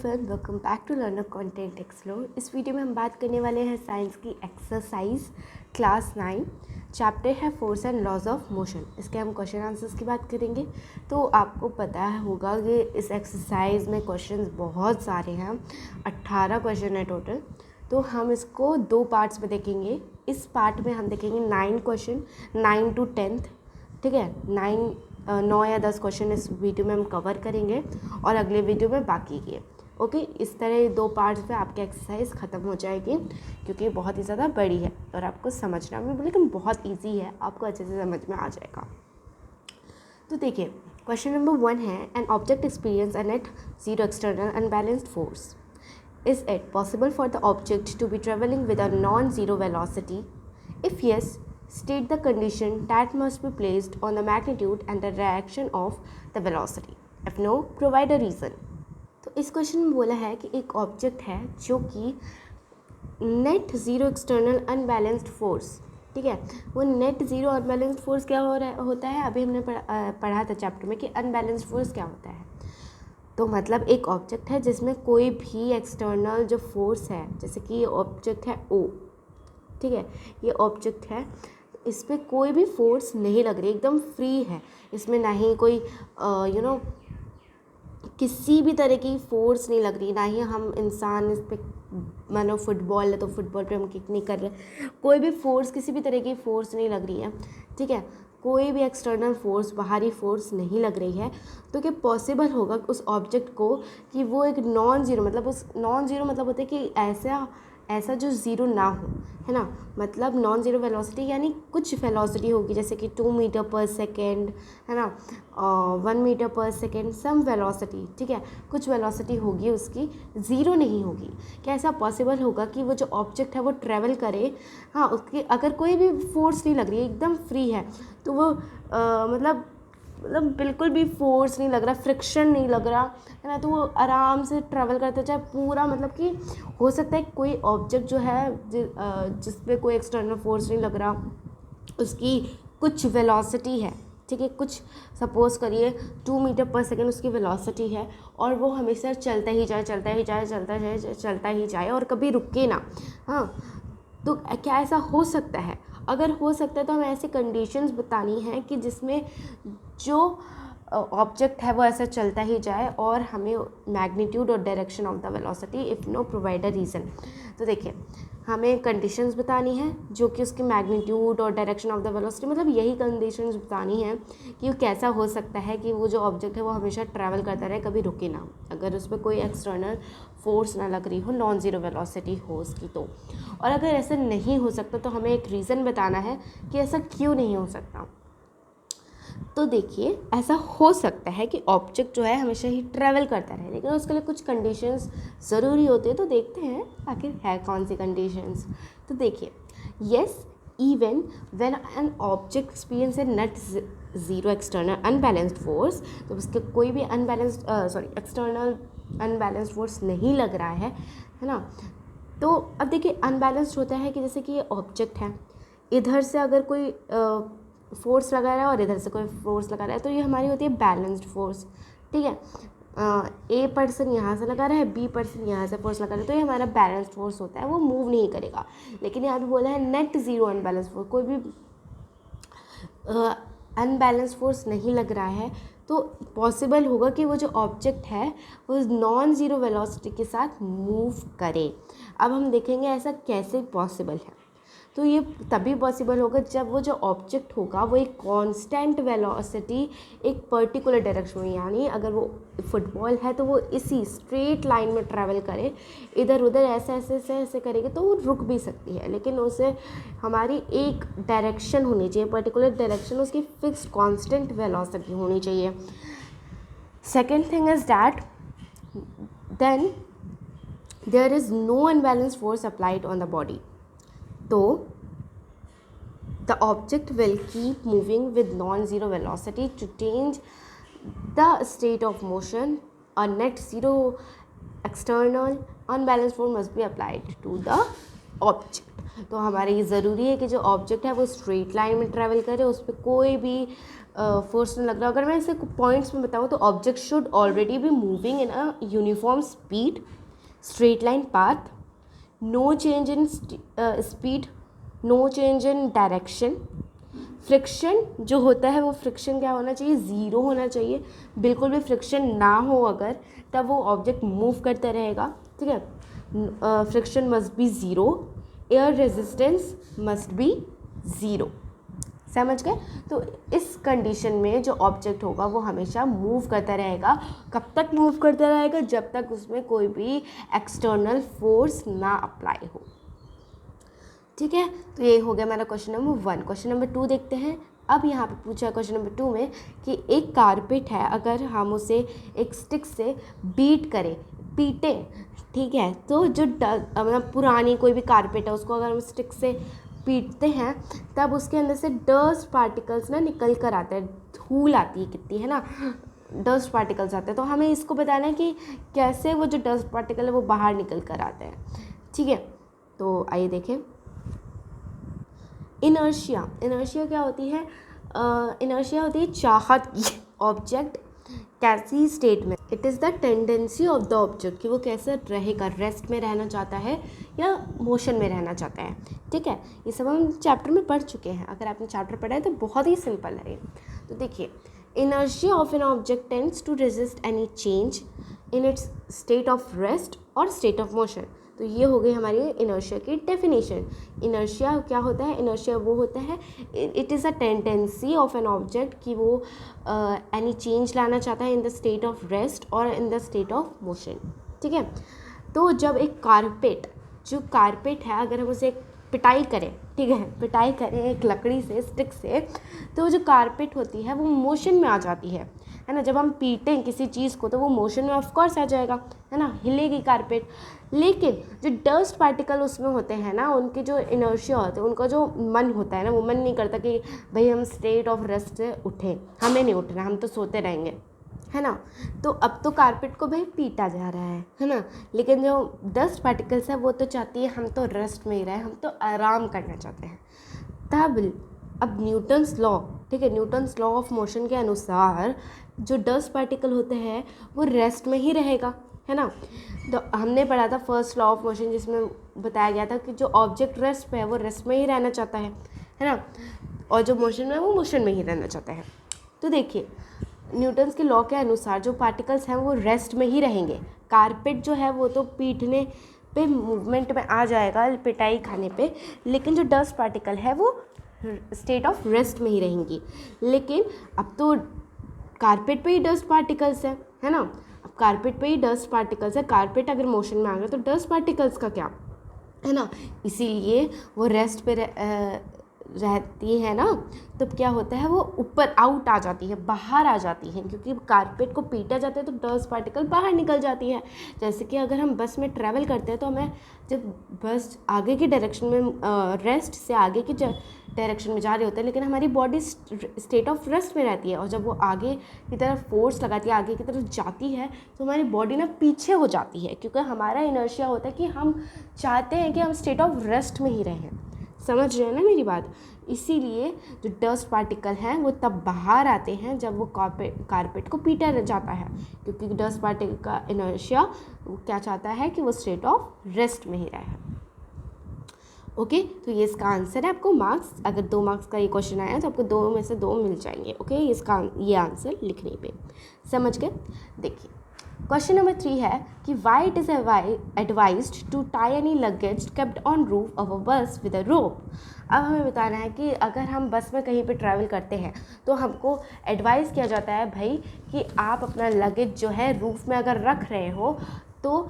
Everyone, welcome back to learner content explore. इस video में हम बात करने वाले हैं साइंस की एक्सरसाइज क्लास 9। चैप्टर है force and laws of motion. इसके हम क्वेश्चन आंसर्स की बात करेंगे। तो आपको पता होगा कि इस एक्सरसाइज में क्वेश्चंस बहुत सारे हैं, 18 क्वेश्चन है टोटल। तो हम इसको 2 पार्ट्स में देखेंगे। इस पार्ट में हम देखेंगे 9 क्वेश्चन, 9 to 10th, ठीक है। 9 या 10 क्वेश्चन इस वीडियो में हम कवर करेंगे और अगले वीडियो में बाकी के। ओके, इस तरह 2 पार्ट्स में आपकी एक्सरसाइज ख़त्म हो जाएगी, क्योंकि बहुत ही ज़्यादा बड़ी है और आपको समझना में लेकिन बहुत इजी है, आपको अच्छे से समझ में आ जाएगा। तो देखिए, क्वेश्चन नंबर 1 है, an object experience an at zero external unbalanced force. Is it possible for the object to be travelling with a non zero velocity? If yes, state the condition that must be placed on the magnitude and the direction of the velocity. If no, provide a reason. तो इस question में बोला है कि एक object है जो कि net zero external unbalanced force, ठीक है। वो नेट ज़ीरो अनबैलेंस्ड फोर्स क्या होता है, अभी हमने पढ़ा था चैप्टर में कि अनबैलेंस्ड फोर्स क्या होता है। तो मतलब एक ऑब्जेक्ट है जिसमें कोई भी एक्सटर्नल जो फोर्स है, जैसे कि ये ऑब्जेक्ट है O, ठीक है, ये ऑब्जेक्ट है, इस पर कोई भी फोर्स नहीं लग रही, एकदम फ्री है। इसमें ना ही कोई किसी भी तरह की फ़ोर्स नहीं लग रही, ना ही हम इंसान इस पर, मानो फुटबॉल है तो फुटबॉल पे हम किक नहीं कर रहे, कोई भी फोर्स, किसी भी तरह की फ़ोर्स नहीं लग रही है, ठीक है। कोई भी एक्सटर्नल फोर्स, बाहरी फोर्स नहीं लग रही है। तो क्या पॉसिबल होगा उस ऑब्जेक्ट को कि वो एक नॉन ज़ीरो, मतलब उस नॉन ज़ीरो मतलब होता है कि ऐसा जो ज़ीरो ना हो, है ना। मतलब नॉन ज़ीरो वेलोसिटी यानी कुछ वेलोसिटी होगी, जैसे कि 2 मीटर पर सेकेंड, है ना, 1 metre per second, some velocity, ठीक है, कुछ वेलोसिटी होगी उसकी, ज़ीरो नहीं होगी। क्या ऐसा पॉसिबल होगा कि वो जो ऑब्जेक्ट है वो ट्रैवल करे, हाँ, उसकी अगर कोई भी फोर्स नहीं लग रही है, एकदम फ्री है, तो वो मतलब बिल्कुल भी फोर्स नहीं लग रहा, फ्रिक्शन नहीं लग रहा, है ना, तो वो आराम से ट्रैवल करते जाए पूरा। मतलब कि हो सकता है कोई ऑब्जेक्ट जो है जिस पे कोई एक्सटर्नल फोर्स नहीं लग रहा, उसकी कुछ वेलोसिटी है, ठीक है, कुछ सपोज़ करिए 2 मीटर पर सेकेंड उसकी वेलोसिटी है, और वो हमेशा चलता ही जाए और कभी रुके ना। हाँ, तो क्या ऐसा हो सकता है? अगर हो सकता है तो हमें ऐसी कंडीशंस बतानी है कि जिसमें जो ऑब्जेक्ट है वो ऐसा चलता ही जाए, और हमें मैग्नीट्यूड और direction of the velocity, if no provide a reason. तो देखिए, हमें कंडीशंस बतानी है जो कि उसकी मैग्नीट्यूड और डायरेक्शन ऑफ द वेलोसिटी, मतलब यही कंडीशंस बतानी है कि वो कैसा हो सकता है कि वो जो ऑब्जेक्ट है वो हमेशा ट्रैवल करता रहे, कभी रुके ना, अगर उस पर कोई एक्सटर्नल फोर्स ना लग रही हो, नॉन ज़ीरो वेलोसिटी हो उसकी तो। और अगर ऐसा नहीं हो सकता तो हमें एक रीज़न बताना है कि ऐसा क्यों नहीं हो सकता। तो देखिए, ऐसा हो सकता है कि ऑब्जेक्ट जो है हमेशा ही ट्रैवल करता रहे, लेकिन उसके लिए कुछ कंडीशंस ज़रूरी होती है। तो देखते हैं आखिर है कौन सी कंडीशंस। तो देखिए, yes, even when an object experience A net zero external unbalanced force, तो उसके कोई भी एक्सटर्नल अनबैलेंस्ड फोर्स नहीं लग रहा है ना। तो अब देखिए, अनबैलेंस्ड होता है कि जैसे कि ये ऑब्जेक्ट है, इधर से अगर कोई फोर्स लगा रहा है और इधर से कोई फोर्स लगा रहा है, तो ये हमारी होती है बैलेंस्ड फोर्स, ठीक है। ए पर्सन यहाँ से लगा रहा है, बी पर्सन यहाँ से फोर्स लगा रहा है, तो ये हमारा बैलेंस्ड फोर्स होता है, वो मूव नहीं करेगा। लेकिन यहाँ पे बोला है नेट ज़ीरो अनबैलेंस्ड फोर्स, कोई भी अनबैलेंस फोर्स नहीं लग रहा है, तो पॉसिबल होगा कि वो जो ऑब्जेक्ट है वो नॉन ज़ीरो वेलोसिटी के साथ मूव करे। अब हम देखेंगे ऐसा कैसे पॉसिबल है। तो ये तभी पॉसिबल होगा जब वो जो ऑब्जेक्ट होगा वो एक कांस्टेंट वेलोसिटी एक पर्टिकुलर डायरेक्शन में, यानी अगर वो फुटबॉल है तो वो इसी स्ट्रेट लाइन में ट्रैवल करे, इधर उधर ऐसे करेगी तो वो रुक भी सकती है, लेकिन उसे हमारी एक डायरेक्शन होनी चाहिए, पर्टिकुलर डायरेक्शन, उसकी फिक्स्ड कांस्टेंट वेलोसिटी होनी चाहिए। Second thing is that then there is no unbalanced force applied on the body. तो the object will keep moving with non-zero velocity to change the state of motion. A net zero external unbalanced force must be applied to the object. तो हमारे ये ज़रूरी है कि जो object है वो स्ट्रेट लाइन में ट्रैवल करे, उस पर कोई भी फोर्स नहीं लग रहा। अगर मैं इसे पॉइंट्स में बताऊँ तो object should already be moving in a uniform speed, straight line path, no change in speed, no change in direction. Friction जो होता है वो फ्रिक्शन क्या होना चाहिए, ज़ीरो होना चाहिए, बिल्कुल भी फ्रिक्शन ना हो अगर, तब वो ऑब्जेक्ट मूव करता रहेगा, ठीक है। Friction must be zero, air resistance must be zero, समझ गए। तो इस कंडीशन में जो ऑब्जेक्ट होगा वो हमेशा मूव करता रहेगा। कब तक मूव करता रहेगा, जब तक उसमें कोई भी एक्सटर्नल फोर्स ना अप्लाई हो, ठीक है। तो ये हो गया हमारा क्वेश्चन नंबर 1। क्वेश्चन नंबर 2 देखते हैं। अब यहाँ पे पूछा है क्वेश्चन नंबर 2 में कि एक कारपेट है, अगर हम उसे एक स्टिक से बीट करें, पीटे, ठीक है, तो जो मतलब पुरानी कोई भी कारपेट है उसको अगर हम स्टिक से पीटते हैं तब उसके अंदर से डस्ट पार्टिकल्स ना निकल कर आते हैं, धूल आती है कितनी, है ना, डस्ट पार्टिकल्स आते हैं। तो हमें इसको बताना है कि कैसे वो जो डस्ट पार्टिकल है वो बाहर निकल कर आते हैं, ठीक है। तो आइए देखें। इनर्शिया क्या होती है, इनर्शिया होती है चाहत की ऑब्जेक्ट कैसी स्टेट में, it is the tendency of the object कि वो कैसे रहेगा, रेस्ट में रहना चाहता है या मोशन में रहना चाहता है, ठीक है। ये सब हम चैप्टर में पढ़ चुके हैं, अगर आपने चैप्टर पढ़ा है तो बहुत ही सिंपल है। तो देखिए, inertia of an object tends to resist any change in its state of rest और स्टेट ऑफ मोशन। तो ये हो गई हमारी इनर्शिया की डेफिनेशन। इनर्शिया क्या होता है, इनर्शिया वो होता है, it is a tendency of an object कि वो एनी चेंज लाना चाहता है in the state of rest और in the state of motion, ठीक है। तो जब एक कारपेट है, अगर हम उसे पिटाई करें, ठीक है, पिटाई करें एक लकड़ी से, स्टिक से, तो जो कारपेट होती है वो मोशन में आ जाती है ना। जब हम पीटें किसी चीज़ को तो वो मोशन में ऑफकोर्स आ जाएगा, है ना, हिलेगी कारपेट। लेकिन जो डस्ट पार्टिकल उसमें होते हैं ना, उनके जो इनर्शिया होते हैं, उनका जो मन होता है ना, वो मन नहीं करता कि भाई हम स्टेट ऑफ रेस्ट से उठें, हमें नहीं उठना, हम तो सोते रहेंगे, है ना। तो अब तो कारपेट को भाई पीटा जा रहा है ना, लेकिन जो डस्ट पार्टिकल्स है वो तो चाहती है हम तो रेस्ट में ही रहें, हम तो आराम करना चाहते हैं। तब अब न्यूटन्स लॉ, ठीक है, न्यूटन्स लॉ ऑफ मोशन के अनुसार जो डस्ट पार्टिकल होते हैं वो रेस्ट में ही रहेगा, है ना। तो हमने पढ़ा था फर्स्ट लॉ ऑफ मोशन, जिसमें बताया गया था कि जो ऑब्जेक्ट रेस्ट पे है वो रेस्ट में ही रहना चाहता है ना, और जो मोशन में है वो मोशन में ही रहना चाहता है। तो देखिए, न्यूटन्स के लॉ के अनुसार जो पार्टिकल्स हैं वो रेस्ट में ही रहेंगे। कारपेट जो है वो तो पीटने पे मूवमेंट में आ जाएगा, पिटाई खाने पे, लेकिन जो डस्ट पार्टिकल है वो स्टेट ऑफ रेस्ट में ही रहेंगी। लेकिन अब तो कारपेट पे ही डस्ट पार्टिकल्स है ना, अब कारपेट पे ही डस्ट पार्टिकल्स है, कारपेट अगर मोशन में आ गया तो डस्ट पार्टिकल्स का क्या, है ना। इसीलिए वो रेस्ट पे रहती है ना, तब क्या होता है, वो ऊपर आउट आ जाती है, बाहर आ जाती है, क्योंकि कारपेट को पीटा जाता है तो डस्ट पार्टिकल बाहर निकल जाती है। जैसे कि अगर हम बस में ट्रैवल करते हैं तो हमें जब बस आगे की डायरेक्शन में रेस्ट से आगे की डायरेक्शन में जा रहे होते हैं, लेकिन हमारी बॉडी स्टेट ऑफ रेस्ट में रहती है, और जब वो आगे की तरफ फोर्स लगाती है, आगे की तरफ जाती है, तो हमारी बॉडी ना पीछे हो जाती है, क्योंकि हमारा इनर्शिया होता है कि हम चाहते हैं कि हम स्टेट ऑफ रेस्ट में ही रहें। समझ रहे हैं ना मेरी बात। इसीलिए जो डस्ट पार्टिकल हैं वो तब बाहर आते हैं जब वो कारपेट को पीटा जाता है, क्योंकि डस्ट पार्टिकल का इनर्शिया क्या चाहता है कि वो स्टेट ऑफ रेस्ट में ही रहे। ओके, तो ये इसका आंसर है। आपको मार्क्स, अगर 2 मार्क्स का ये क्वेश्चन आया तो आपको 2 में से 2 मिल जाएंगे। ओके, ये आंसर लिखने पे, समझ गए। देखिए, क्वेश्चन नंबर 3 है कि why it is advised to tie any luggage kept on roof of a bus with अ रोप। अब हमें बताना है कि अगर हम बस में कहीं पे ट्रैवल करते हैं तो हमको एडवाइस किया जाता है भाई कि आप अपना लगेज जो है रूफ में अगर रख रहे हो तो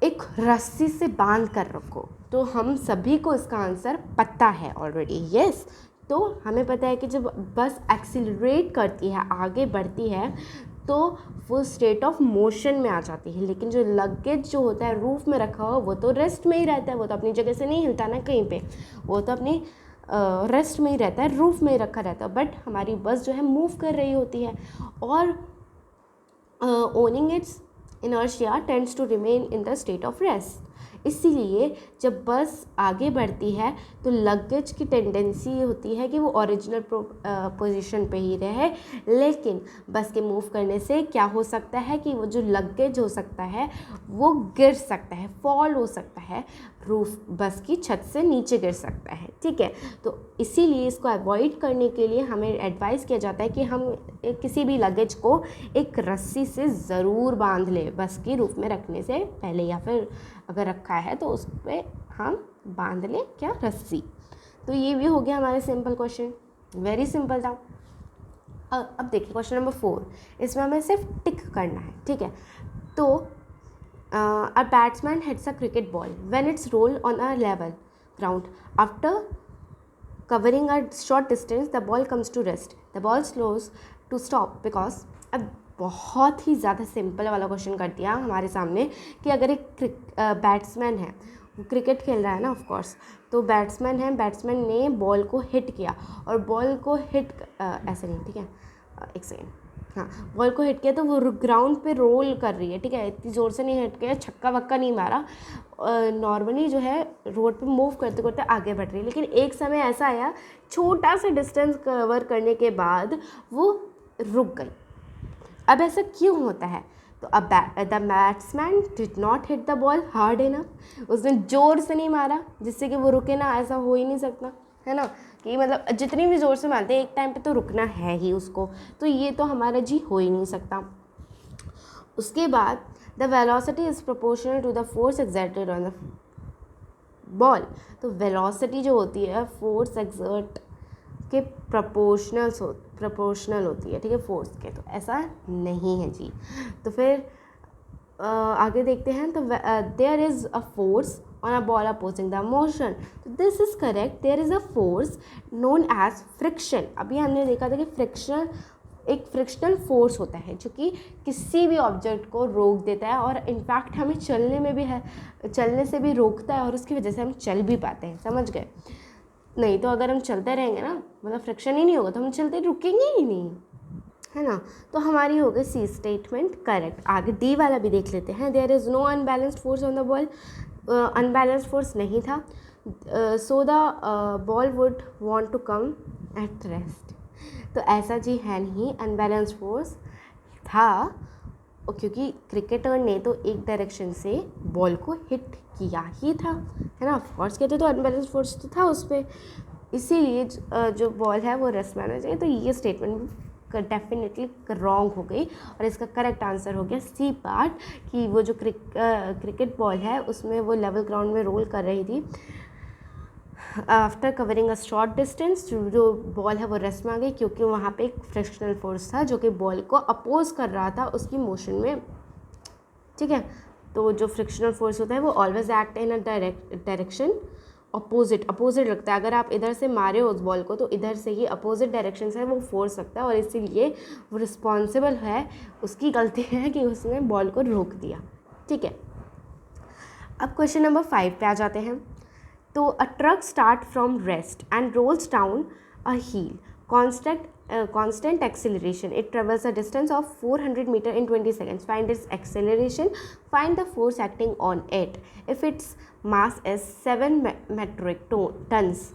एक रस्सी से बांध कर रखो। तो हम सभी को इसका आंसर पता है ऑलरेडी, यस। तो हमें पता है कि जब बस एक्सीलरेट करती है, आगे बढ़ती है, तो वो स्टेट ऑफ मोशन में आ जाती है, लेकिन जो लगेज जो होता है रूफ में रखा हुआ वो तो रेस्ट में ही रहता है, वो तो अपनी जगह से नहीं हिलता ना कहीं पे, वो तो अपनी रेस्ट में ही रहता है, रूफ में ही रखा रहता है। बट हमारी बस जो है मूव कर रही होती है, और owning it's inertia tends to remain in the state of rest. इसीलिए जब बस आगे बढ़ती है तो लगेज की टेंडेंसी होती है कि वो ओरिजिनल पोजीशन पे ही रहे, लेकिन बस के मूव करने से क्या हो सकता है कि वो जो लगेज हो सकता है वो गिर सकता है, फॉल हो सकता है, रूफ बस की छत से नीचे गिर सकता है। ठीक है, तो इसीलिए इसको अवॉइड करने के लिए हमें एडवाइस किया जाता है कि हम किसी भी लगेज को एक रस्सी से ज़रूर बांध लें बस की रूफ में रखने से पहले, या फिर अगर रखा है तो उस पर हम बांध लें क्या, रस्सी। तो ये भी हो गया हमारा सिंपल क्वेश्चन, वेरी सिंपल था। अब देखिए क्वेश्चन नंबर 4, इसमें हमें सिर्फ टिक करना है। ठीक है, तो a batsman hits a cricket ball when it's rolled on a level ground. After covering a short distance, the ball comes to rest. The ball slows to stop because अब बहुत ही ज़्यादा सिंपल वाला क्वेश्चन कर दिया हमारे सामने कि अगर एक बैट्समैन है, वो क्रिकेट खेल रहा है ना, ऑफ कोर्स, तो बैट्समैन है, बैट्समैन ने बॉल को हिट किया और बॉल को हिट ऐसे नहीं, ठीक है, एक सेकेंड, हाँ, बॉल को हिट किया तो वो ग्राउंड पे रोल कर रही है। ठीक है, इतनी ज़ोर से नहीं हिट किया, छक्का वक्का नहीं मारा, नॉर्मली जो है रोड पे मूव करते करते आगे बढ़ रही है। लेकिन एक समय ऐसा आया, छोटा सा डिस्टेंस कवर करने के बाद वो रुक गई। अब ऐसा क्यों होता है? तो अब the batsman did not hit the ball hard enough, उसने ज़ोर से नहीं मारा जिससे कि वो रुके ना, ऐसा हो ही नहीं सकता है ना, कि मतलब जितनी भी ज़ोर से मारते हैं एक टाइम पे तो रुकना है ही उसको, तो ये तो हमारा जी हो ही नहीं सकता। उसके बाद the velocity is proportional to the force exerted on the ball. तो वेलोसिटी जो होती है फोर्स एक्सर्ट के प्रोपोर्शनल होती है, ठीक है, फोर्स के, तो ऐसा नहीं है जी। तो फिर आगे देखते हैं, तो there is a force on a ball opposing the motion. तो this is correct, there is a force known as friction. अभी हमने देखा था कि फ्रिक्शन एक फ्रिक्शनल फोर्स होता है जो कि किसी भी ऑब्जेक्ट को रोक देता है और इनफैक्ट हमें चलने में भी है, चलने से भी रोकता है और उसकी वजह से हम चल भी पाते हैं, समझ गए? नहीं तो अगर हम चलते रहेंगे ना, मतलब फ्रिक्शन ही नहीं होगा तो हम चलते रुकेंगे ही नहीं, है ना। तो हमारी हो गई सी स्टेटमेंट करेक्ट। आगे डी वाला भी देख लेते हैं। There is no unbalanced force on the ball, unbalanced force नहीं था, so the ball would want to come at rest. तो ऐसा जी है नहीं, अनबैलेंस्ड फोर्स था क्योंकि क्रिकेटर ने तो एक डायरेक्शन से बॉल को हिट किया ही था, है ना। ऑफकोर्स कहते तो अनबैलेंस्ड फोर्स तो था उस पर, इसीलिए जो बॉल है वो रेस्ट में आना चाहिए। तो ये स्टेटमेंट डेफिनेटली रॉन्ग हो गई और इसका करेक्ट आंसर हो गया सी पार्ट, कि वो जो क्रिकेट बॉल है उसमें वो लेवल ग्राउंड में रोल कर रही थी। After covering a short distance, जो बॉल है वो रेस्ट में आ गई क्योंकि वहाँ पे एक फ्रिक्शनल फोर्स था जो कि बॉल को अपोज कर रहा था उसकी मोशन में, ठीक है। तो जो फ्रिक्शनल फोर्स होता है वो always act in a direction opposite लगता है। अगर आप इधर से मारे हो उस बॉल को तो इधर से ही अपोजिट डायरेक्शन से वो फोर्स लगता है और इसीलिए वो रिस्पॉन्सिबल है, उसकी गलती है कि उसने बॉल को रोक दिया, ठीक है। अब क्वेश्चन नंबर 5 पे आ जाते हैं। तो a truck start from rest and rolls down a hill, constant acceleration. It travels a distance of 400 meter in 20 seconds. Find its acceleration. Find the force acting on it. If its mass is 7 metric tons.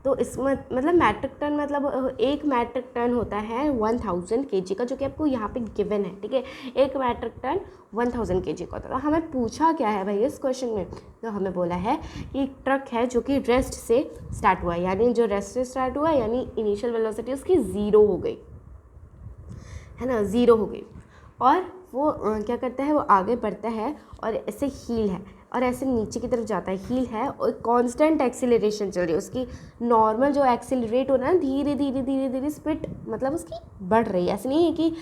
तो इसमें मतलब matric ton मतलब एक matric ton होता है 1000 kg का, जो कि आपको यहाँ पे गिवन है, ठीक है। एक मैट्रिक टन 1000 kg का होता है। तो हमें पूछा क्या है भाई इस क्वेश्चन में, तो हमें बोला है कि एक ट्रक है जो कि रेस्ट से स्टार्ट हुआ है, यानी जो रेस्ट से स्टार्ट हुआ यानी इनिशियल वेलोसिटी उसकी 0 हो गई, है ना, 0 हो गई। और वो क्या करता है, वो आगे बढ़ता है और ऐसे हील है और ऐसे नीचे की तरफ जाता है, हील है और कांस्टेंट एक्सीलरेशन चल रही है उसकी। नॉर्मल जो एक्सीलरेट होना है धीरे धीरे स्पीड मतलब उसकी बढ़ रही है, ऐसे नहीं है कि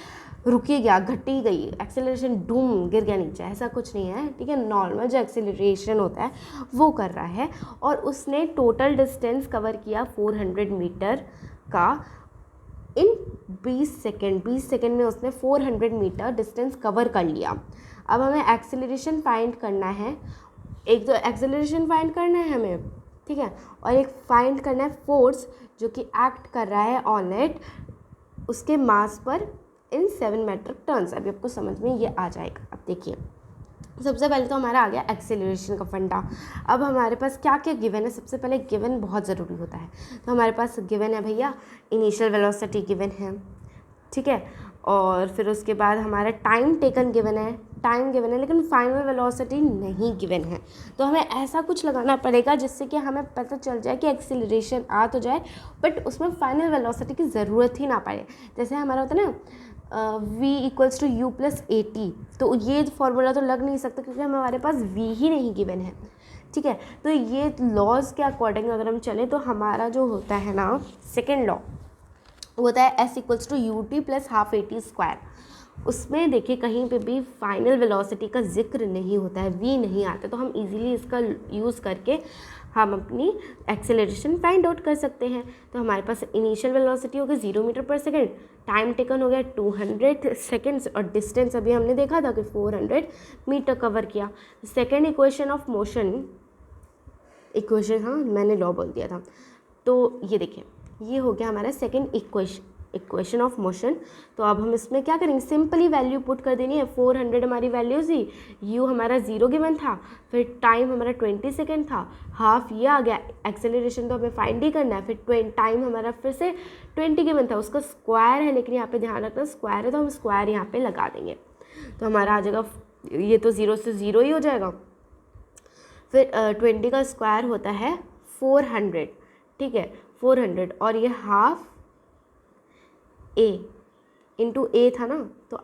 रुकी गया, घटी गई एक्सीलरेशन, डूम गिर गया नीचे, ऐसा कुछ नहीं है, ठीक है। नॉर्मल जो एक्सीलरेशन होता है वो कर रहा है और उसने टोटल डिस्टेंस कवर किया 400 मीटर का इन 20 सेकेंड में उसने 400 मीटर डिस्टेंस कवर कर लिया। अब हमें एक्सेलरेशन फाइंड करना है, एक तो एक्सेलरेशन फाइंड करना है हमें, ठीक है, और एक फाइंड करना है फोर्स जो कि एक्ट कर रहा है ऑन इट उसके मास पर इन 7 मेट्रिक टन्स। अभी आपको समझ में ये आ जाएगा। अब देखिए सबसे पहले तो हमारा आ गया एक्सेलरेशन का फंडा। अब हमारे पास क्या क्या गिवन है, सबसे पहले गिवन बहुत ज़रूरी होता है। तो हमारे पास गिवन है भैया, इनिशियल वेलोसिटी गिवन है, ठीक है, और फिर उसके बाद हमारा टाइम टेकन गिवन है, टाइम गिवन है, लेकिन फाइनल वेलोसिटी नहीं गिवन है। तो हमें ऐसा कुछ लगाना पड़ेगा जिससे कि हमें पता चल जाए कि एक्सेलरेशन आ तो जाए बट उसमें फाइनल वेलोसिटी की ज़रूरत ही ना पड़े। जैसे हमारा होता है ना v equals to u plus a t, तो ये फॉर्मूला तो लग नहीं सकता क्योंकि हमारे पास v ही नहीं गिवन है, ठीक है। तो ये लॉज के अकॉर्डिंग अगर हम चलें तो हमारा जो होता है ना सेकेंड लॉ होता है s equals to u t plus half a t square. उसमें देखिए कहीं पे भी फाइनल वेलोसिटी का जिक्र नहीं होता है, v नहीं आता, तो हम इजीली इसका यूज़ करके हम अपनी एक्सेलरेशन फाइंड आउट कर सकते हैं। तो हमारे पास इनिशियल वेलोसिटी हो गई 0 metre per second, time taken हो गया 200 सेकेंड्स और डिस्टेंस अभी हमने देखा था कि 400 मीटर कवर किया। Second equation of motion, equation, हाँ मैंने लॉ बोल दिया था, तो ये देखिए ये हो गया हमारा सेकेंड इक्वेशन ऑफ मोशन। तो अब हम इसमें क्या करेंगे, सिंपली वैल्यू पुट कर देनी है। 400 हमारी वैल्यू थी, u हमारा 0 गिवन था, फिर टाइम हमारा 20 सेकेंड था, हाफ ये आ गया, एक्सेलरेशन तो हमें फाइंड ही करना है, फिर टाइम हमारा फिर से 20 गिवन था, उसका स्क्वायर है, लेकिन यहाँ पे ध्यान रखना स्क्वायर है तो हम स्क्वायर यहाँ पे लगा देंगे। तो हमारा आ जाएगा, ये तो 0 से 0 ही हो जाएगा, फिर 20 का स्क्वायर होता है 400, ठीक है 400, और ये हाफ a इंटू ए था ना, तो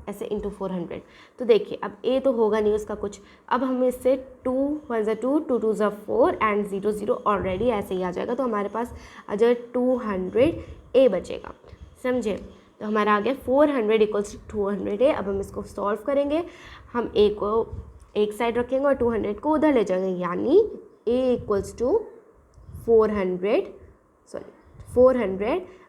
ऐसे इंटू 400। तो देखिए अब a तो होगा नहीं उसका कुछ, अब हम इससे 2 1 ज़ा 2 2 2 ज़ा 4 एंड 0 0 ऑलरेडी ऐसे ही आ जाएगा। तो हमारे पास अगर 200 a बचेगा, समझे। तो हमारा आ गया 400 इक्वल्स टू 200 a। अब हम इसको सॉल्व करेंगे, हम a को एक साइड रखेंगे और 200 को उधर ले जाएंगे, यानी a इक्वल्स टू 400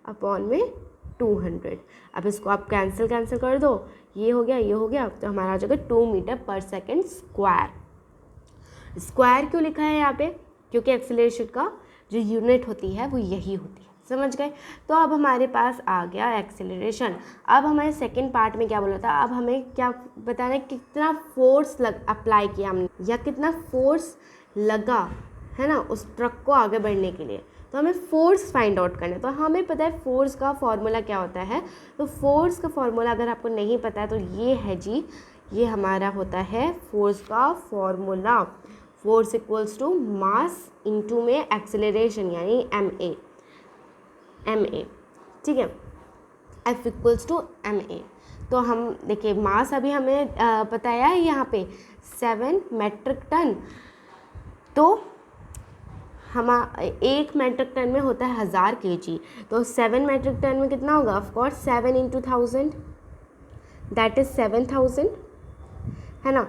अपॉन में 200। अब इसको आप कैंसिल कर दो, ये हो गया, तो हमारा आ जाएगा 2 metre per second square. Square क्यों लिखा है यहाँ पे, क्योंकि एक्सेलरेशन का जो यूनिट होती है वो यही होती है, समझ गए। तो अब हमारे पास आ गया एक्सेलरेशन। अब हमारे सेकंड पार्ट में क्या बोला था, अब हमें क्या बताना है, कितना फोर्स अप्लाई किया हमने या कितना फोर्स लगा है ना उस ट्रक को आगे बढ़ने के लिए। तो हमें फोर्स फाइंड आउट करना है। तो हमें पता है फोर्स का फॉर्मूला क्या होता है। तो फोर्स का फॉर्मूला अगर आपको नहीं पता है तो ये है जी, ये हमारा होता है फोर्स का formula. Force equals to mass into में एक्सेलरेशन यानी एम ए, ठीक है, F इक्वल्स टू ma। तो हम देखिए मास अभी हमें बताया है यहाँ पे 7 मेट्रिक टन। तो हम 1 मेट्रिक टन में होता है 1000 kg, तो 7 मेट्रिक टन में कितना होगा, ऑफकोर्स 7 इंटू 1000 दैट इज़ 7000, है ना।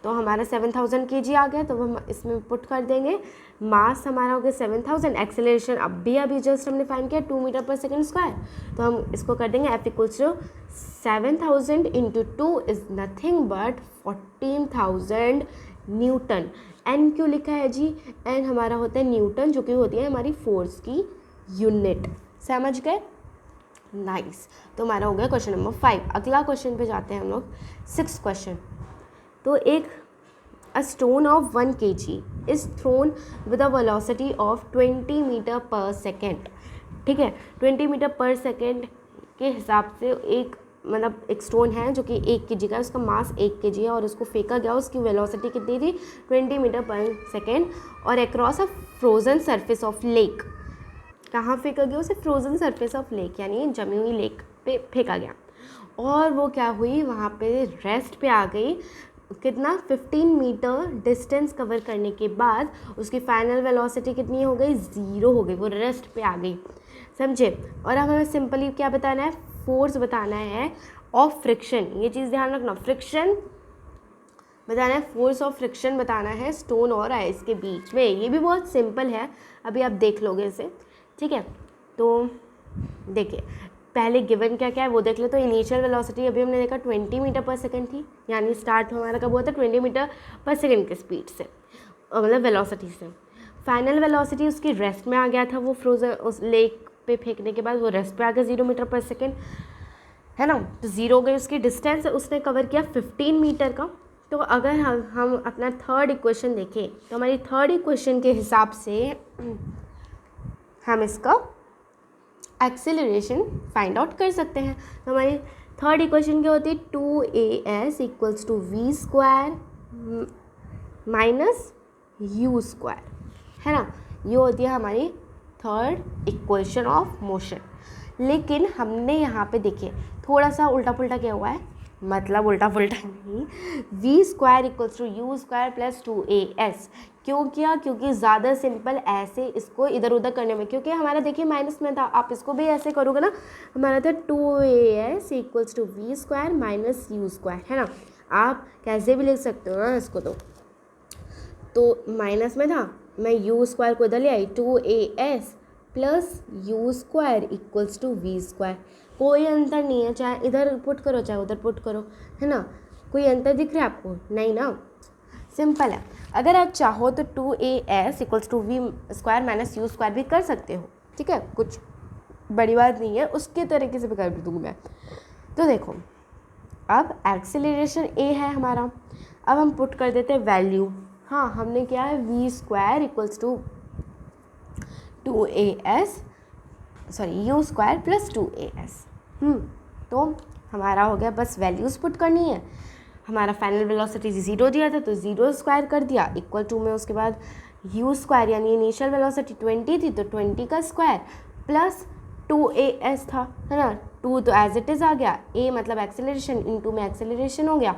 तो हमारा 7000 kg आ गया, तो हम इसमें पुट कर देंगे। मास हमारा हो गया 7000, एक्सेलरेशन अभी जस्ट हमने फाइंड किया 2 मीटर पर सेकेंड स्क्वायर। तो हम इसको कर देंगे F equals to 7000 into 2 is nothing but 14000 newton. N क्यों लिखा है जी, एन हमारा होता है न्यूटन, जो कि होती है हमारी फोर्स की यूनिट, समझ गए, नाइस। तो हमारा हो गया क्वेश्चन नंबर 5। अगला क्वेश्चन पे जाते हैं हम लोग, 6th क्वेश्चन। तो एक a stone of 1 kg is thrown with a velocity of 20 metre per second, ठीक है। 20 मीटर पर सेकेंड के हिसाब से एक स्टोन है जो कि 1 kg का है, उसका मास 1 kg है और उसको फेंका गया, उसकी वेलोसिटी कितनी थी 20 मीटर पर सेकेंड, और across a frozen surface of lake. कहाँ फेंका गया उसे, फ्रोजन सरफेस ऑफ लेक यानी जमी हुई लेक पे फेंका गया, और वो क्या हुई वहाँ पे रेस्ट पे आ गई। कितना 15 मीटर डिस्टेंस कवर करने के बाद उसकी फाइनल वेलोसिटी कितनी हो गई, 0 हो गई, वो रेस्ट पे आ गई, समझे। और अब हमें सिंपली क्या बताना है, फोर्स बताना है ऑफ फ्रिक्शन। ये चीज़ ध्यान रखना, फ्रिक्शन बताना है, फोर्स ऑफ फ्रिक्शन बताना है स्टोन और आइस के बीच में। ये भी बहुत सिंपल है, अभी आप देख लोगे इसे, ठीक है। तो देखिए पहले गिवन क्या क्या है वो देख ले। तो इनिशियल वेलोसिटी अभी हमने देखा 20 मीटर पर सेकंड थी, यानी स्टार्ट हमारा कब हुआ था 20 मीटर पर सेकंड की स्पीड से, मतलब वेलोसिटी से। फाइनल वेलोसिटी उसकी रेस्ट में आ गया था, वो फ्रोजन उस लेक पे फेंकने के बाद वो रेस्ट पे आ गया 0 मीटर पर सेकंड, है ना। तो 0 हो गई उसकी डिस्टेंस, उसने कवर किया 15 मीटर का, तो अगर हम अपना थर्ड इक्वेशन देखें तो हमारी थर्ड इक्वेशन के हिसाब से हम इसका एक्सेलरेशन फाइंड आउट कर सकते हैं। तो हमारी थर्ड इक्वेशन क्या होती है, 2as equals to v square minus u square, है ना। ये होती है हमारी थर्ड इक्वेशन ऑफ मोशन। लेकिन हमने यहाँ पे देखिए थोड़ा सा उल्टा पुल्टा क्या हुआ है, मतलब उल्टा पुल्टा नहीं, v square equals to u square plus 2as क्यों किया, क्योंकि ज़्यादा सिंपल ऐसे इसको इधर उधर करने में, क्योंकि हमारा देखिए माइनस में था, आप इसको भी ऐसे करोगे ना, हमारा था 2as equals to v square minus u square, है ना। आप कैसे भी लिख सकते हो ना इसको, तो माइनस में था, मैं यू स्क्वायर को इधर ले आई, 2as plus u square equals to v square. कोई अंतर नहीं है, चाहे इधर पुट करो चाहे उधर पुट करो, है ना। कोई अंतर दिख रहा है आपको, नहीं ना, सिंपल है। अगर आप चाहो तो 2as equals to v square minus u square भी कर सकते हो, ठीक है, कुछ बड़ी बात नहीं है, उसके तरीके से भी कर दूँगी मैं। तो देखो अब एक्सेलरेशन a है हमारा, अब हम पुट कर देते हैं वैल्यू। हाँ, हमने क्या है, v square equals to 2as sorry u square plus 2as। तो हमारा हो गया, बस वैल्यूज़ पुट करनी है। हमारा फाइनल वेलोसिटी 0 दिया था तो 0 स्क्वायर कर दिया, इक्वल टू में उसके बाद यू स्क्वायर यानी इनिशियल वेलोसिटी 20 थी तो 20 का स्क्वायर प्लस 2as था, है ना। 2 तो एज इट इज़ आ गया, a मतलब एक्सेलरेशन, इनटू में एक्सेलरेशन हो गया,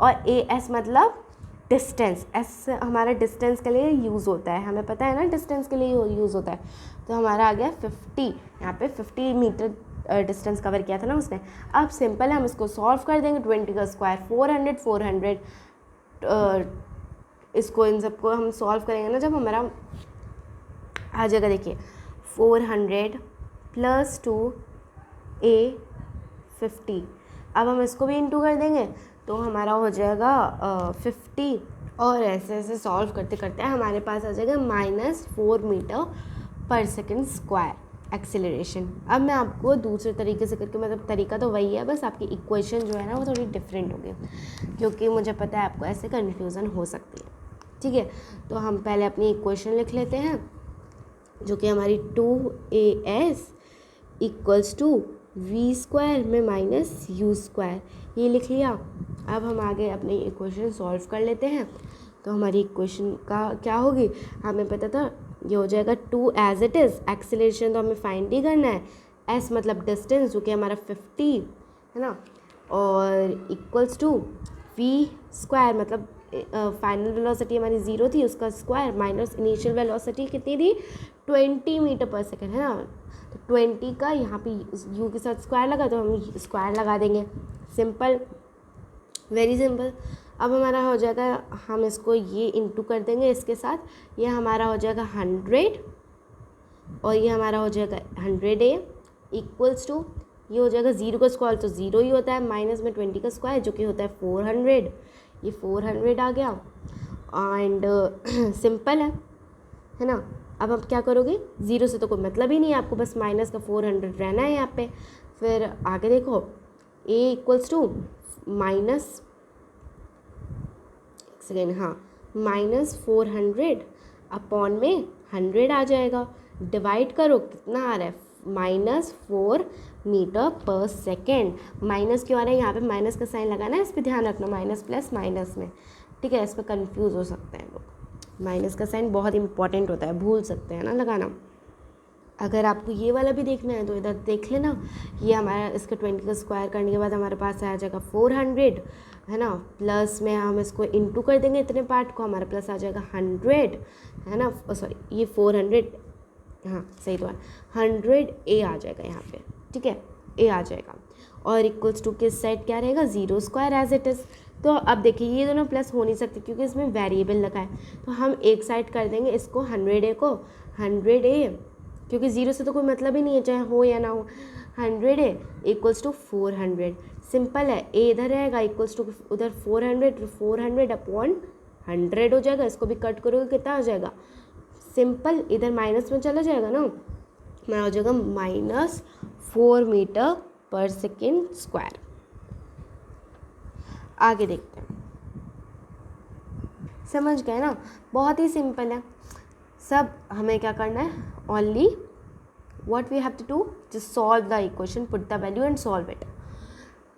और as मतलब डिस्टेंस, s हमारा डिस्टेंस के लिए यूज़ होता है, हमें पता है ना डिस्टेंस के लिए यूज़ होता है। तो हमारा आ गया 50, यहाँ पे 50 मीटर डिस्टेंस कवर किया था ना उसने। अब सिंपल है, हम इसको सॉल्व कर देंगे, 20 का स्क्वायर 400 इसको इन सबको हम सॉल्व करेंगे ना, जब हमारा आ जाएगा, देखिए 400 प्लस 2a 50। अब हम इसको भी इंटू कर देंगे तो हमारा हो जाएगा 50, और ऐसे ऐसे सॉल्व करते करते हमारे पास आ जाएगा -4 metre per second square acceleration. अब मैं आपको दूसरे तरीके से करके, मतलब तरीका तो वही है, बस आपकी इक्वेशन जो है ना वो थोड़ी डिफरेंट होगी, क्योंकि मुझे पता है आपको ऐसे कन्फ्यूज़न हो सकती है, ठीक है। तो हम पहले अपनी इक्वेशन लिख लेते हैं, जो कि हमारी 2as equals to v square में माइनस यू स्क्वायर, ये लिख लिया। अब हम आगे अपनी इक्वेशन सॉल्व कर लेते हैं। तो हमारी इक्वेशन का क्या होगी, हमें पता था ये हो जाएगा 2 एज इट इज़, एक्सेलरेशन तो हमें फाइंड ही करना है, s मतलब डिस्टेंस जो कि हमारा 50 है ना, और इक्वल्स टू v स्क्वायर मतलब फाइनल वेलोसिटी हमारी 0 थी उसका स्क्वायर माइनस इनिशियल वेलोसिटी कितनी थी 20 मीटर पर सेकेंड, है ना। तो 20 का यहाँ पे u के साथ स्क्वायर लगा तो हम स्क्वायर लगा देंगे, सिंपल, वेरी सिंपल। अब हमारा हो जाएगा, हम इसको ये इंटू कर देंगे इसके साथ, ये हमारा हो जाएगा 100 और ये हमारा हो जाएगा 100a इक्वल्स टू, ये हो जाएगा 0 का स्क्वायर तो 0 ही होता है, माइनस में 20 का स्क्वायर जो कि होता है 400, ये 400 आ गया, एंड सिंपल है ना। अब आप क्या करोगे, 0 से तो कोई मतलब ही नहीं है, आपको बस माइनस का 400 रहना है यहाँ पे। फिर आगे देखो a equals to minus second, हाँ, -400 अपॉन में 100 आ जाएगा, डिवाइड करो कितना आ रहा है, -4 मीटर पर सेकेंड। माइनस क्यों आ रहा है, यहाँ पे माइनस का साइन लगाना है, इस पर ध्यान रखना, माइनस प्लस माइनस में, ठीक है, इस पर कन्फ्यूज़ हो सकते हैं लोग, माइनस का साइन बहुत इंपॉर्टेंट होता है, भूल सकते हैं ना लगाना। अगर आपको ये वाला भी देखना है तो इधर देख लेना, ये हमारा इसका 20 का स्क्वायर करने के बाद हमारे पास आ जाएगा 400, है ना, प्लस में हम इसको इंटू कर देंगे इतने पार्ट को, हमारे प्लस आ जाएगा 100, है ना, सॉरी ये 400, हाँ सही तो है, 100a आ जाएगा यहाँ पे, ठीक है, a आ जाएगा, और इक्वल्स टू किस साइड क्या रहेगा, 0 स्क्वायर एज इट इज़। तो अब देखिए ये दोनों प्लस हो नहीं सकते क्योंकि इसमें वेरिएबल लगा है, तो हम एक साइड कर देंगे इसको 100a को 100a, क्योंकि 0 से तो कोई मतलब ही नहीं है चाहे हो या ना हो, 100a इक्वल्स टू 400, सिंपल है, a इधर रहेगा इक्वल्स टू उधर 400 अपॉन 100 हो जाएगा, इसको भी कट करोगे कितना आ जाएगा, सिंपल, इधर माइनस में चला जाएगा ना, हमारा हो जाएगा -4 मीटर पर सेकेंड स्क्वायर। आगे देखते हैं, समझ गए ना, बहुत ही सिंपल है। सब हमें क्या करना है, only what we have to do, just solve the equation, put the value and solve it.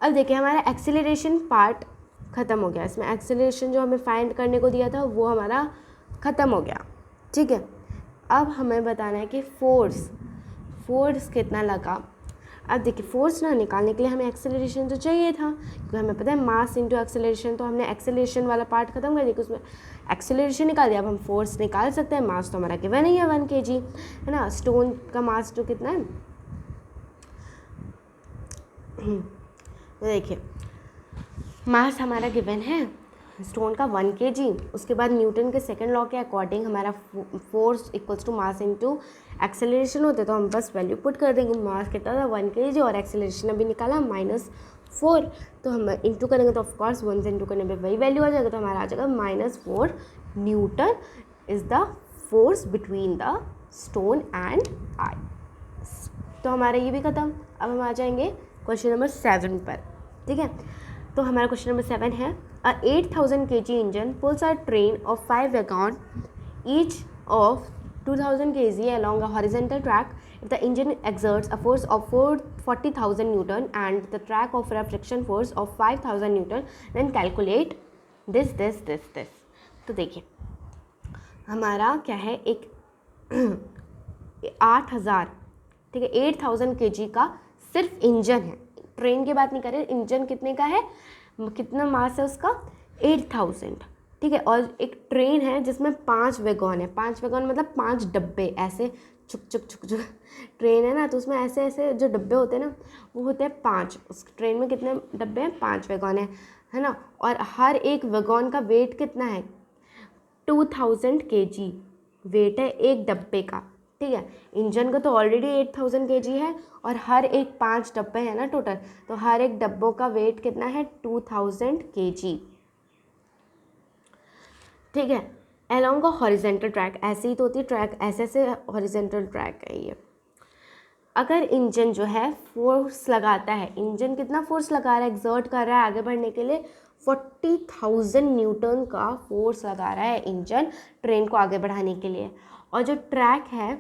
अब देखिए हमारा एक्सेलरेशन पार्ट ख़त्म हो गया, इसमें एक्सेलरेशन जो हमें फाइंड करने को दिया था वो हमारा ख़त्म हो गया, ठीक है। अब हमें बताना है कि फोर्स कितना लगा। अब देखिए फोर्स ना निकालने के लिए हमें एक्सेलरेशन तो चाहिए था, क्योंकि हमें पता है मास इंटू एक्सेलरेशन, तो हमने एक्सेलरेशन वाला पार्ट खत्म कर दिया, उसमें एक्सेलरेशन निकाल दिया। अब हम फोर्स निकाल सकते हैं, मास तो हमारा गिवन ही है 1 kg, है ना। स्टोन का मास तो कितना है, तो देखिए मास हमारा गिवन है स्टोन का 1 kg। उसके बाद न्यूटन के सेकंड लॉ के अकॉर्डिंग हमारा force equals to mass into acceleration होते, तो हम बस वैल्यू पुट कर देंगे। मास कितना था 1 kg और एक्सेलरेशन अभी निकाला -4, तो हम इंटू करेंगे तो ऑफकोर्स 1 से इंटू करने पे वही वैल्यू आ जाएगा, तो हमारा आ जाएगा -4 Newton is the force between the stone and I. तो हमारा ये भी खत्म। अब हम आ जाएंगे क्वेश्चन नंबर 7 पर, ठीक है। तो हमारा क्वेश्चन नंबर 7 है, अ 8000 kg engine pools a train of 5 wagon each of 2000 kg along a horizontal track. If the engine exerts a force of 40,000 Newton and the track of a friction force of 5,000 Newton, then calculate this. तो देखिए हमारा क्या है, एक 8000, ठीक है, 8000 kg का सिर्फ इंजन है, ट्रेन की बात नहीं कर रहे, इंजन कितने का है, कितना मास है उसका 8000, ठीक है। और एक ट्रेन है जिसमें 5 वैगन है, 5 वैगन मतलब 5 डब्बे, ऐसे चुक ट्रेन है ना, तो उसमें ऐसे ऐसे जो डब्बे होते हैं ना वो होते हैं 5। उस ट्रेन में कितने डब्बे हैं, 5 वैगन है ना। और हर एक वैगन का वेट कितना है, 2000 kg वेट है एक डब्बे का, ठीक है। इंजन का तो ऑलरेडी 8000 kg है और हर एक 5 डब्बे हैं ना टोटल, तो हर एक डब्बों का वेट कितना है 2000 kg, ठीक है। अलोंग अ हॉरिजेंटल ट्रैक, ऐसे ही तो होती है ट्रैक, ऐसे हॉरिजेंटल ट्रैक है ये। अगर इंजन जो है फोर्स लगाता है, इंजन कितना फोर्स लगा रहा है, एक्सर्ट कर रहा है आगे बढ़ने के लिए, 40,000 न्यूटन का फोर्स लगा रहा है इंजन ट्रेन को आगे बढ़ाने के लिए। और जो ट्रैक है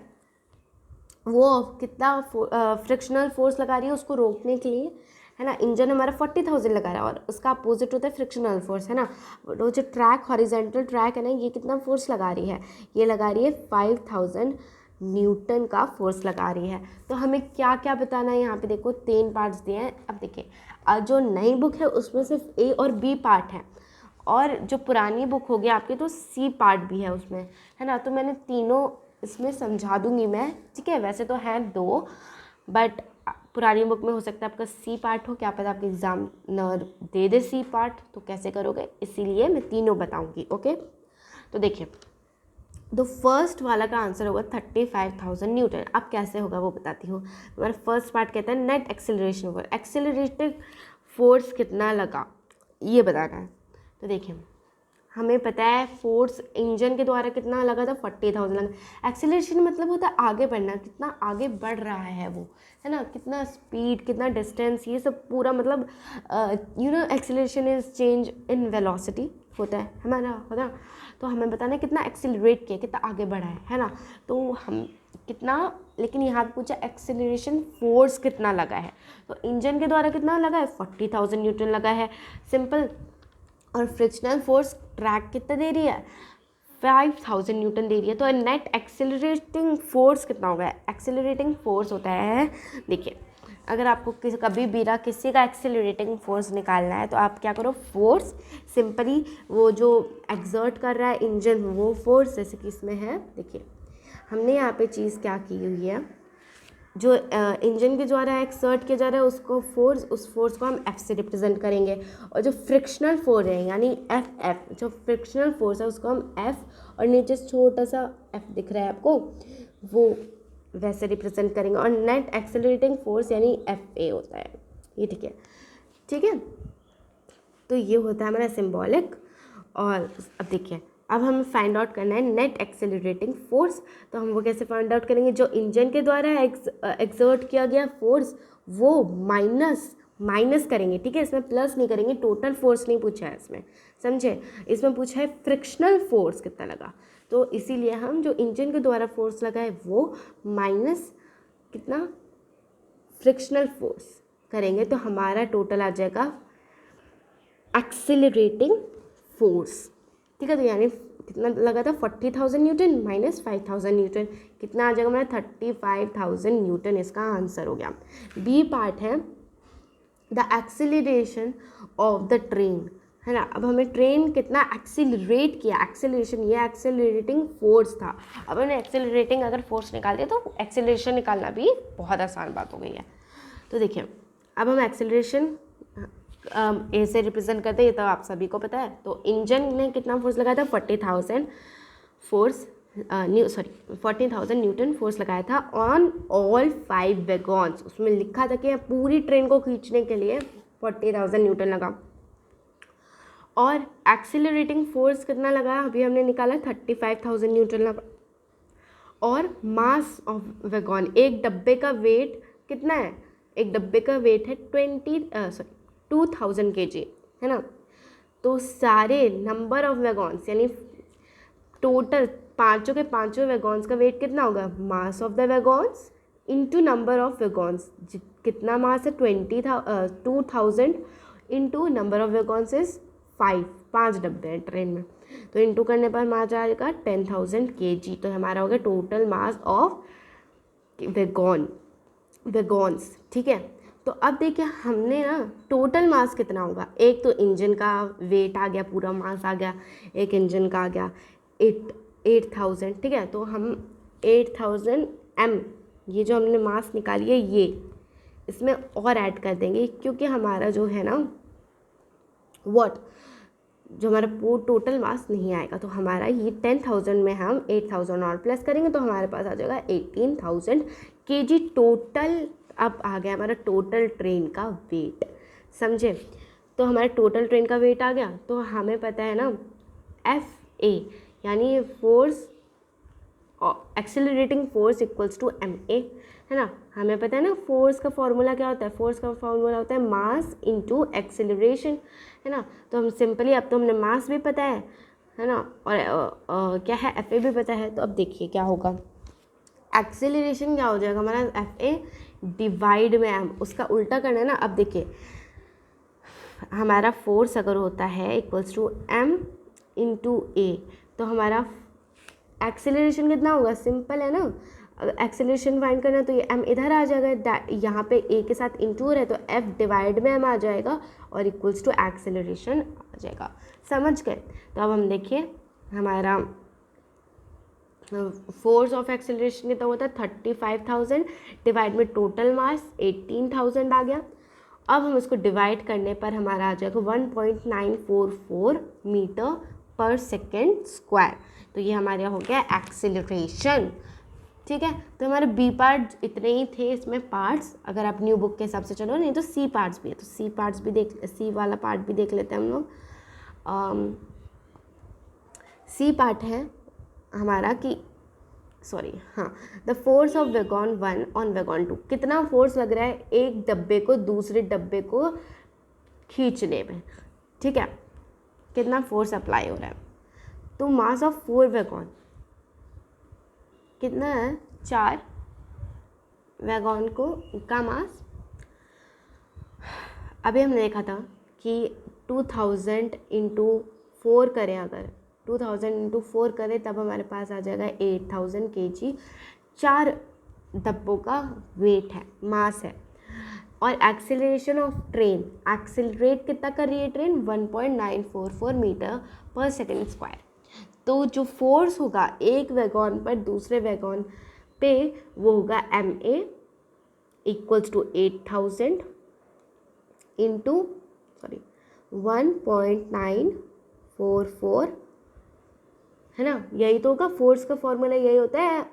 वो कितना फ्रिक्शनल फोर्स लगा रही है उसको रोकने के लिए, है ना। इंजन हमारा 40,000 लगा रहा है और उसका अपोजिट होता है फ्रिक्शनल फोर्स, है ना। वो जो ट्रैक हॉरिजेंटल ट्रैक है ना, ये कितना फोर्स लगा रही है, ये लगा रही है 5000 न्यूटन का फोर्स लगा रही है। तो हमें क्या क्या बताना है, यहाँ पे देखो 3 पार्ट्स दिए हैं। अब देखिए जो नई बुक है उसमें सिर्फ ए और बी पार्ट है, और जो पुरानी बुक होगी आपकी तो सी पार्ट भी है उसमें, है ना। तो मैंने तीनों इसमें समझा दूंगी मैं, ठीक है। वैसे तो हैं 2, बट पुरानी बुक में हो सकता है आपका सी पार्ट हो, क्या पता आपके एग्जामिनर दे दे सी पार्ट, तो कैसे करोगे, इसीलिए मैं तीनों बताऊंगी, ओके। तो देखिए तो फर्स्ट वाला का आंसर होगा 35,000 न्यूटन। अब कैसे होगा वो बताती हूँ। हमारा फर्स्ट पार्ट कहता है net acceleration force, accelerative force कितना लगा ये बताना है। तो देखिए हमें पता है फोर्स इंजन के द्वारा कितना लगा था, 40,000 लगा। एक्सेलरेशन मतलब होता है आगे बढ़ना, कितना आगे बढ़ रहा है वो, है ना, कितना स्पीड, कितना डिस्टेंस, ये सब पूरा मतलब acceleration is change in velocity होता है हमारा, होता। तो हमें बताना है कितना एक्सेलरेट किया, कितना आगे बढ़ा है ना। तो हम कितना, लेकिन यहाँ पे पूछा एक्सेलरेशन फोर्स कितना लगा है, तो इंजन के द्वारा कितना लगा है, 40,000 न्यूटन लगा है, सिंपल। और फ्रिक्शनल फोर्स ट्रैक कितना दे रही है, 5000 न्यूटन दे रही है। तो नेट एक्सेलरेटिंग फोर्स कितना होगा, एक्सेलरेटिंग फोर्स होता है, देखिए अगर आपको कभी भी किसी का एक्सेलरेटिंग फोर्स निकालना है तो आप क्या करो, फोर्स सिंपली वो जो एक्सर्ट कर रहा है इंजन वो फोर्स, जैसे कि इसमें है, देखिए हमने यहाँ पे चीज़ क्या की हुई है, जो इंजन के द्वारा एक्सर्ट किया जा रहा है उसको फोर्स, उस फोर्स को हम एफ से रिप्रेजेंट करेंगे। और जो फ्रिक्शनल फोर्स है यानी एफ जो फ्रिक्शनल फोर्स है उसको हम एफ, और नीचे छोटा सा एफ दिख रहा है आपको, वो वैसे रिप्रेजेंट करेंगे। और नेट एक्सेलरेटिंग फोर्स यानी एफ ए होता है ये, ठीक है। तो ये होता है हमारा सिंबॉलिक। और अब देखिए अब हमें फाइंड आउट करना है नेट एक्सेलरेटिंग फोर्स, तो हम वो कैसे फाइंड आउट करेंगे, जो इंजन के द्वारा एक्सर्ट किया गया फोर्स वो माइनस माइनस करेंगे, ठीक है, इसमें प्लस नहीं करेंगे, टोटल फोर्स नहीं पूछा है इसमें, समझे, इसमें पूछा है फ्रिक्शनल फोर्स कितना लगा, तो इसीलिए हम जो इंजन के द्वारा फोर्स लगा है वो माइनस कितना फ्रिक्शनल फोर्स करेंगे, तो हमारा टोटल आ जाएगा एक्सेलरेटिंग फोर्स, ठीक है। तो यानी कितना लगा था 40,000 न्यूटन माइनस 5,000 न्यूटन, कितना आ जाएगा हमारा 35,000 न्यूटन, इसका आंसर हो गया। बी पार्ट है the acceleration of the train, है ना। अब हमें ट्रेन कितना एक्सेलरेट किया, एक्सेलरेशन, ये एक्सेलरेटिंग फोर्स था। अब हमने एक्सेलरेटिंग अगर फोर्स निकाल दिया तो एक्सेलरेशन निकालना भी बहुत आसान बात हो गई है। तो देखिए अब हम एक्सेलरेशन ए से रिप्रेजेंट करते हैं, ये तो आप सभी को पता है। तो इंजन ने कितना फोर्स लगाया था 40,000 न्यूटन फोर्स लगाया था ऑन ऑल 5 वैगॉन्स। उसमें लिखा था कि पूरी ट्रेन को खींचने के लिए 40,000 न्यूटन लगा। और एक्सेलरेटिंग फोर्स कितना लगा, अभी हमने निकाला 35,000 न्यूटन लगा। और मास ऑफ वैगॉन, एक डब्बे का वेट कितना है, एक डब्बे का वेट है 2,000 kg, है ना। तो सारे नंबर ऑफ वैगॉन्स यानी टोटल पाँचों के पाँचों वैगॉन्स का वेट कितना होगा, mass of the wagons into number of wagons, कितना मास है 2,000 into number of wagons is 5 डब्बे हैं ट्रेन में, तो इंटू करने पर मास आएगा 10,000 kg। तो हमारा हो गया टोटल मास ऑफ वैगॉन्स, ठीक है। तो अब देखिए हमने ना टोटल मास कितना होगा, एक तो इंजन का वेट आ गया, पूरा मास आ गया, एक इंजन का आ गया 8,000, ठीक है। तो हम 8,000 m, ये जो हमने मास निकाली है ये इसमें और ऐड कर देंगे, क्योंकि हमारा जो है ना जो हमारा टोटल मास नहीं आएगा, तो हमारा ये 10,000 में हम 8,000 और प्लस करेंगे तो हमारे पास आ जाएगा 18,000 kg टोटल। अब आ गया हमारा टोटल ट्रेन का वेट, समझे। तो हमारा टोटल ट्रेन का वेट आ गया, तो हमें पता है ना FA यानी force accelerating force equals to MA, है ना। हमें पता है ना फोर्स का फॉर्मूला क्या होता है, फोर्स का फॉर्मूला होता है मास इनटू एक्सेलरेशन, है ना। तो हम सिंपली, अब तो हमने मास भी पता है ना, और क्या है FA भी पता है। तो अब देखिए क्या होगा, एक्सेलरेशन क्या हो जाएगा हमारा FA डिवाइड में M, उसका उल्टा करना है ना। अब देखिए हमारा फोर्स अगर होता है equals to M into A, तो हमारा एक्सेलरेशन कितना होगा, सिंपल है ना। एक्सेलरेशन फाइंड करना तो ये M इधर आ जाएगा, यहाँ पे A के साथ इंटू है तो F डिवाइड में M आ जाएगा और इक्वल्स टू एक्सेलरेशन आ जाएगा, समझ गए। तो अब हम देखिए हमारा फोर्स ऑफ एक्सेलरेशन कितना होता है 35,000 डिवाइड में टोटल मास 18,000 आ गया। अब हम इसको डिवाइड करने पर हमारा आ जाएगा 1.944 मीटर पर सेकेंड स्क्वायर। तो ये हमारे हो गया एक्सेलरेशन, ठीक है। तो हमारे बी पार्ट इतने ही थे इसमें पार्ट्स, अगर आप न्यू बुक के हिसाब से चलो, नहीं तो सी पार्ट्स भी है, तो सी पार्ट्स भी सी वाला पार्ट भी देख लेते हैं हम लोग। सी पार्ट है हमारा कि द फोर्स ऑफ वैगॉन 1 ऑन वैगॉन 2, कितना फोर्स लग रहा है एक डब्बे को दूसरे डब्बे को खींचने में, ठीक है, कितना फोर्स अप्लाई हो रहा है। तो मास ऑफ 4 वैगॉन कितना है, 4 वैगॉन का मास। अभी हमने देखा था कि 2,000 इंटू 4 करें, अगर 2,000 इंटू 4 करें तब हमारे पास आ जाएगा 8,000 kg, 4 डब्बों का वेट है, मास है। और एक्सेलरेशन ऑफ ट्रेन, एक्सेलरेट कितना कर रही है train 1.944 metre per second square. तो जो फोर्स होगा एक वैगॉन पर दूसरे वैगॉन पे वो होगा MA इक्वल्स टू 8,000 इंटू 1.944, है ना। यही तो होगा फोर्स का फॉर्मूला, यही होता है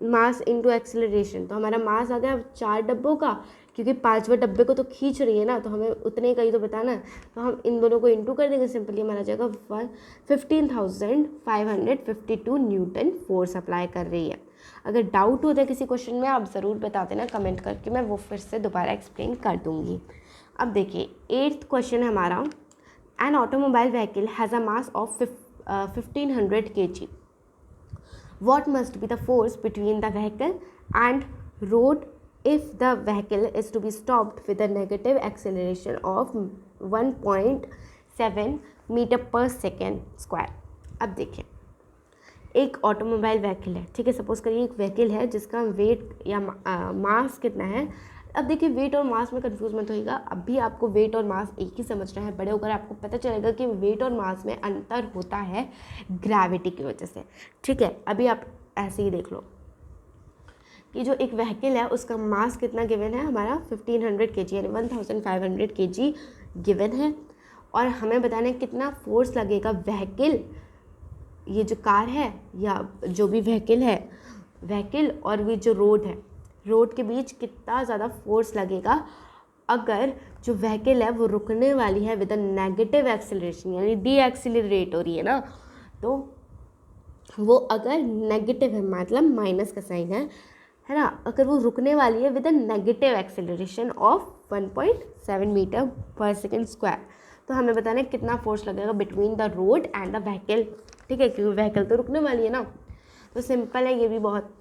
मास इंटू एक्सेलरेशन। तो हमारा मास आ गया 4 डब्बों का, क्योंकि 5वें डब्बे को तो खींच रही है ना, तो हमें उतने का ही तो बताना है। तो हम इन दोनों को इंटू कर देंगे, सिंपली हमारा आ जाएगा 15,552 न्यूटन फोर्स अप्लाई कर रही है। अगर डाउट होता है किसी क्वेश्चन में आप ज़रूर बता देना कमेंट करके, मैं वो फिर से दोबारा एक्सप्लेन कर दूँगी। अब देखिए 8th क्वेश्चन है हमारा, an automobile vehicle has a mass of 1500 kg. What must be the force between the vehicle and road if the vehicle is to be stopped with a negative acceleration of 1.7 metre per second square. अब देखिए एक automobile vehicle है, ठीक है, suppose करिए एक vehicle है जिसका वेट या मास कितना है। अब देखिए वेट और मास में कंफ्यूज मत होइएगा, अभी आपको वेट और मास एक ही समझना है, बड़े होकर आपको पता चलेगा कि वेट और मास में अंतर होता है ग्रेविटी की वजह से, ठीक है। अभी आप ऐसे ही देख लो कि जो एक व्हीकल है उसका मास कितना गिवन है हमारा 1500 kg यानी 1500 kg गिवन है, और हमें बताना है कितना फोर्स लगेगा व्हीकल, ये जो कार है या जो भी व्हीकल है, व्हीकल और भी जो रोड है, रोड के बीच कितना ज़्यादा फोर्स लगेगा अगर जो व्हीकल है वो रुकने वाली है विद अ नेगेटिव एक्सेलरेशन, यानी डी एक्सीलरेट हो रही है ना, तो वो अगर नेगेटिव है मतलब माइनस का साइन है ना, अगर वो रुकने वाली है with a negative acceleration of 1.7 metre per second square, तो हमें बताना है कितना फोर्स लगेगा between the road and the vehicle, ठीक है, क्योंकि व्हीकल तो रुकने वाली है ना, तो सिंपल है ये भी बहुत।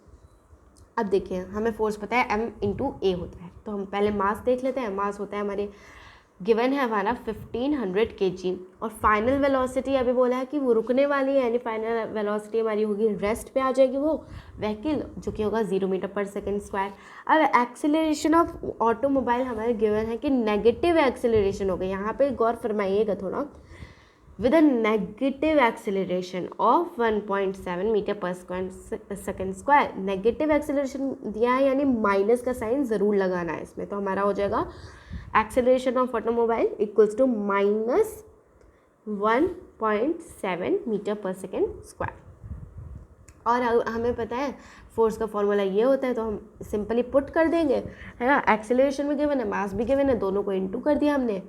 अब देखिए हमें फोर्स पता है m इंटू ए होता है, तो हम पहले मास देख लेते हैं। मास होता है हमारे गिवन है हमारा 1500 kg, और फाइनल वेलोसिटी अभी बोला है कि वो रुकने वाली है, यानी फाइनल वेलोसिटी हमारी होगी रेस्ट पे आ जाएगी वो व्हीकल, जो कि होगा 0 मीटर पर सेकेंड स्क्वायर। अब एक्सेलरेशन ऑफ ऑटोमोबाइल हमारे गिवन है कि नेगेटिव एक्सेलरेशन हो गई, यहाँ पे गौर फरमाइएगा थोड़ा, with a negative acceleration of 1.7 metre per second square. Negative acceleration दिया है यानी माइनस का साइन ज़रूर लगाना है इसमें, तो हमारा हो जाएगा acceleration of automobile equals to minus 1.7 metre per second square. और हमें पता है फोर्स का फॉर्मूला ये होता है, तो हम सिंपली पुट कर देंगे, है ना। एक्सेलरेशन भी गिवन है, मास भी गिवन है, दोनों को इंटू कर दिया हमने,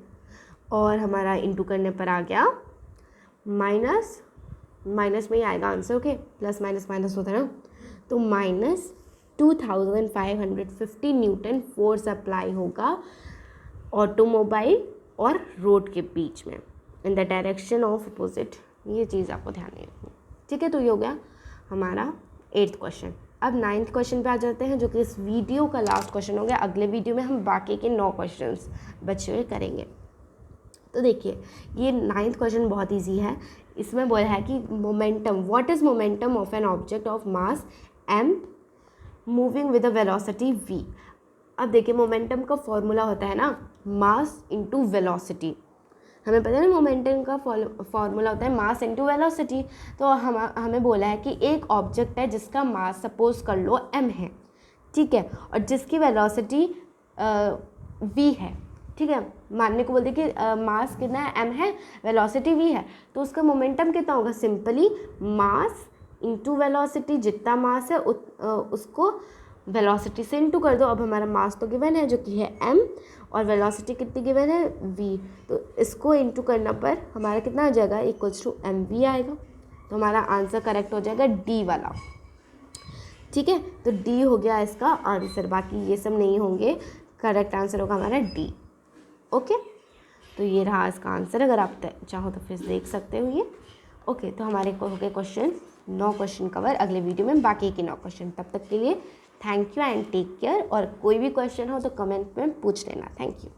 और हमारा इंटू करने पर आ गया माइनस में ही आएगा आंसर, ओके, प्लस माइनस होता है ना, तो माइनस 2550 न्यूटन फोर्स अप्लाई होगा ऑटोमोबाइल और रोड के बीच में in the direction of opposite. ये चीज़ आपको ध्यान में रखनी, ठीक है। तो ये हो गया हमारा 8th क्वेश्चन। अब 9th क्वेश्चन पे आ जाते हैं, जो कि इस वीडियो का लास्ट क्वेश्चन हो गया। अगले वीडियो में हम बाकी के 9 क्वेश्चंस बचे हुए करेंगे। तो देखिए ये 9th क्वेश्चन बहुत इजी है। इसमें बोला है कि momentum, what is momentum of an object of mass m moving with a velocity v। अब देखिए मोमेंटम का फॉर्मूला होता है ना मास इंटू वेलोसिटी। हमें पता है ना मोमेंटम का फॉर्मूला होता है मास इंटू वेलोसिटी। तो हमें बोला है कि एक ऑब्जेक्ट है जिसका मास सपोज कर लो m है, ठीक है, और जिसकी वेलोसिटी v है, ठीक है। मानने को बोलते कि मास कितना है m है, वेलोसिटी v है, तो उसका मोमेंटम कितना होगा, सिंपली मास इंटू वेलोसिटी, जितना मास है उसको वेलोसिटी से इंटू कर दो। अब हमारा मास तो गिवन है जो कि है m, और वेलोसिटी कितनी गिवन है v, तो इसको इंटू करना पर हमारा कितना आ जाएगा इक्वल्स टू mv आएगा। तो हमारा आंसर करेक्ट हो जाएगा डी वाला, ठीक है। तो डी हो गया इसका आंसर, बाकी ये सब नहीं होंगे, करेक्ट आंसर होगा हमारा डी, ओके। तो ये रहा इसका आंसर, अगर आप चाहो तो फिर देख सकते हो ये, ओके। तो हमारे को हो गए क्वेश्चन 9 क्वेश्चन कवर। अगले वीडियो में बाकी के 9 क्वेश्चन। तब तक के लिए thank you and take care, और कोई भी क्वेश्चन हो तो कमेंट में पूछ लेना। Thank you.